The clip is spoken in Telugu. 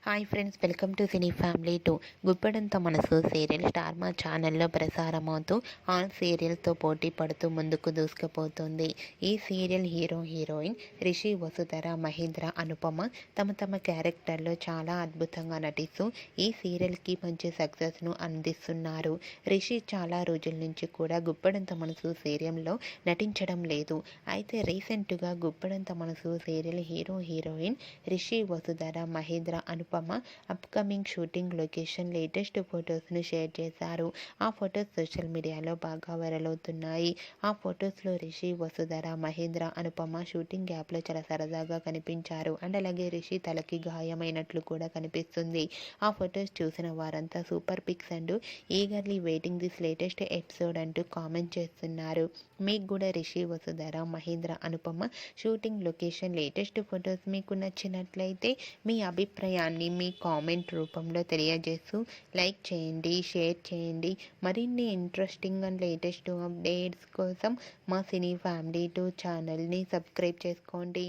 Hi friends, welcome to cine family 2. Guppedantha Manasu serial star మా ఛానల్లో ప్రసారమవుతూ ఆల్ సీరియల్తో పోటీ పడుతూ ముందుకు దూసుకుపోతుంది. ఈ సీరియల్ హీరోయిన్ రిషి, వసుధర, మహేంద్ర, అనుపమ తమ క్యారెక్టర్లో చాలా అద్భుతంగా నటిస్తూ ఈ సీరియల్కి మంచి సక్సెస్ను అందిస్తున్నారు. రిషి చాలా రోజుల నుంచి కూడా గుప్పెడంత మనసు సీరియల్లో నటించడం లేదు. అయితే రీసెంట్గా Guppedantha Manasu serial heroine Rishi, Vasudhara, Mahendra, Anupama upcoming shooting location latest ఫొటోస్ను షేర్ చేశారు. ఆ ఫొటోస్ సోషల్ మీడియాలో బాగా వైరల్ అవుతున్నాయి. ఆ ఫొటోస్లో రిషి, వసుధర, మహేంద్ర, అనుపమ షూటింగ్ గ్యాప్లో చాలా సరదాగా కనిపించారు. అండ్ అలాగే రిషి తలకి గాయమైనట్లు కూడా కనిపిస్తుంది. ఆ ఫొటోస్ చూసిన వారంతా super pics and eagerly waiting this latest episode అంటూ కామెంట్ చేస్తున్నారు. మీకు కూడా Rishi, Vasudhara, Mahendra, Anupama shooting location latest photos మీకు నచ్చినట్లయితే మీ అభిప్రాయాన్ని మీ కామెంట్ రూపంలో తెలియజేస్తూ లైక్ చేయండి, షేర్ చేయండి. మరిన్ని ఇంట్రెస్టింగ్ అండ్ లేటెస్ట్ అప్డేట్స్ కోసం మా సినీ ఫ్యామిలీ 2 ఛానల్ని సబ్స్క్రైబ్ చేసుకోండి.